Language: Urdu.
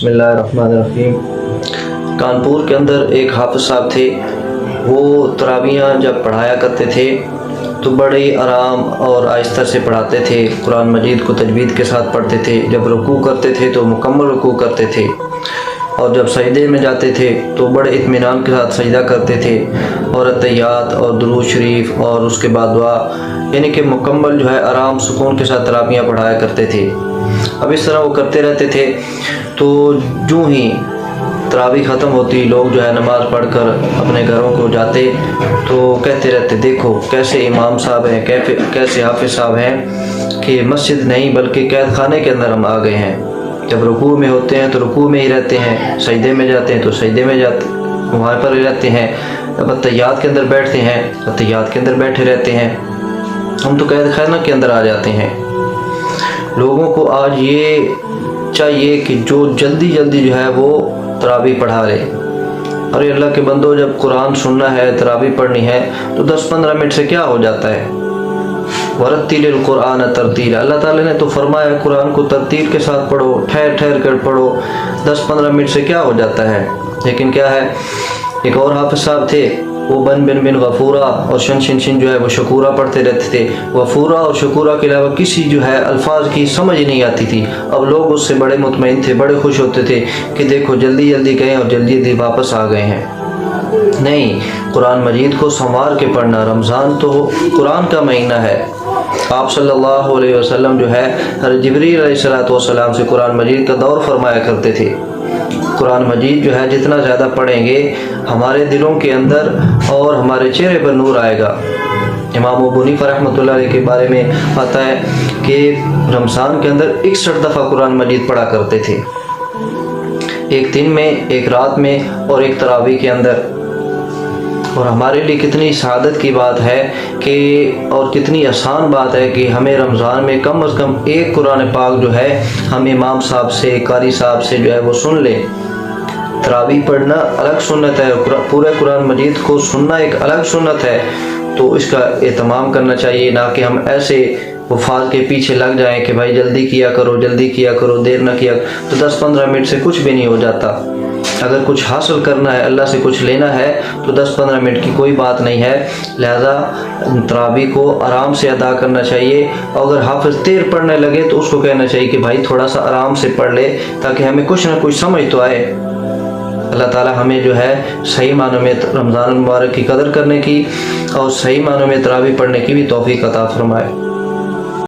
بسم اللہ الرحمن الرحیم۔ کانپور کے اندر ایک حافظ صاحب تھے، وہ تراویحاں جب پڑھایا کرتے تھے تو بڑے ہی آرام اور آہستہ سے پڑھاتے تھے، قرآن مجید کو تجوید کے ساتھ پڑھتے تھے۔ جب رکوع کرتے تھے تو مکمل رکوع کرتے تھے، اور جب سجدے میں جاتے تھے تو بڑے اطمینان کے ساتھ سجدہ کرتے تھے، اور اتحیات اور درود شریف اور اس کے بعد دعا، یعنی کہ مکمل جو ہے آرام سکون کے ساتھ تراویحاں پڑھایا کرتے تھے۔ اب اس طرح وہ کرتے رہتے تھے، تو جو ہی تراویح ختم ہوتی، لوگ جو ہے نماز پڑھ کر اپنے گھروں کو جاتے تو کہتے رہتے، دیکھو کیسے امام صاحب ہیں، کیسے حافظ صاحب ہیں کہ مسجد نہیں بلکہ قید خانے کے اندر ہم آ گئے ہیں۔ جب رکوع میں ہوتے ہیں تو رکوع میں ہی رہتے ہیں، سجدے میں جاتے ہیں تو سجدے میں وہاں پر ہی رہتے ہیں، جب اتحیات کے اندر بیٹھتے ہیں اتحیات کے اندر بیٹھے رہتے ہیں۔ ہم تو قید خانہ کے اندر آ جاتے ہیں۔ لوگوں کو آج یہ چاہیے کہ جو جلدی جو ہے وہ تراویح پڑھا لے۔ ارے اللہ کے بندو، جب قرآن سننا ہے، تراویح پڑھنی ہے تو 10-15 منٹ سے کیا ہو جاتا ہے؟ وَرَتِّلِ الْقُرْآنَ تَرْتِيلًا، اللہ تعالیٰ نے تو فرمایا قرآن کو ترتیل کے ساتھ پڑھو، ٹھہر کر پڑھو۔ 10-15 منٹ سے کیا ہو جاتا ہے؟ لیکن کیا ہے، ایک اور حافظ صاحب تھے، وہ بن غفورہ اور شن جو ہے وہ شکورہ پڑھتے رہتے تھے۔ غفورہ اور شکورہ کے علاوہ کسی جو ہے الفاظ کی سمجھ نہیں آتی تھی۔ اب لوگ اس سے بڑے مطمئن تھے، بڑے خوش ہوتے تھے کہ دیکھو جلدی گئے اور جلدی واپس آ گئے ہیں۔ نہیں، قرآن مجید کو سنوار کے پڑھنا۔ رمضان تو قرآن کا مہینہ ہے۔ آپ صلی اللہ علیہ وسلم جو ہے جبریل علیہ السلام سے قرآن مجید کا دور فرمایا کرتے تھے۔ قرآن مجید جو ہے جتنا زیادہ پڑھیں گے ہمارے دلوں کے اندر اور ہمارے چہرے پر نور آئے گا۔ امام ابو حنیفہ رحمۃ اللہ علیہ کے بارے میں آتا ہے کہ رمضان کے اندر 61 دفعہ قرآن مجید پڑھا کرتے تھے، ایک دن میں، ایک رات میں اور ایک تراویح کے اندر۔ اور ہمارے لیے کتنی سعادت کی بات ہے کہ اور کتنی آسان بات ہے کہ ہمیں رمضان میں کم از کم ایک قرآن پاک جو ہے ہم امام صاحب سے، قاری صاحب سے جو ہے وہ سن لیں۔ تراویح پڑھنا الگ سنت ہے، پورے قرآن مجید کو سننا ایک الگ سنت ہے، تو اس کا اہتمام کرنا چاہیے، نہ کہ ہم ایسے وفاظ کے پیچھے لگ جائیں کہ بھائی جلدی کیا کرو، دیر نہ کیا تو 10-15 منٹ سے کچھ بھی نہیں ہو جاتا۔ اگر کچھ حاصل کرنا ہے، اللہ سے کچھ لینا ہے تو 10-15 منٹ کی کوئی بات نہیں ہے۔ لہذا تراویح کو آرام سے ادا کرنا چاہیے، اور اگر حافظ دیر پڑھنے لگے تو اس کو کہنا چاہیے کہ بھائی تھوڑا سا آرام سے پڑھ لے تاکہ ہمیں کچھ نہ کچھ سمجھ تو آئے۔ اللہ تعالیٰ ہمیں جو ہے صحیح معنوں میں رمضان المبارک کی قدر کرنے کی اور صحیح معنوں میں تراویح پڑھنے کی بھی توفیق عطا فرمائے۔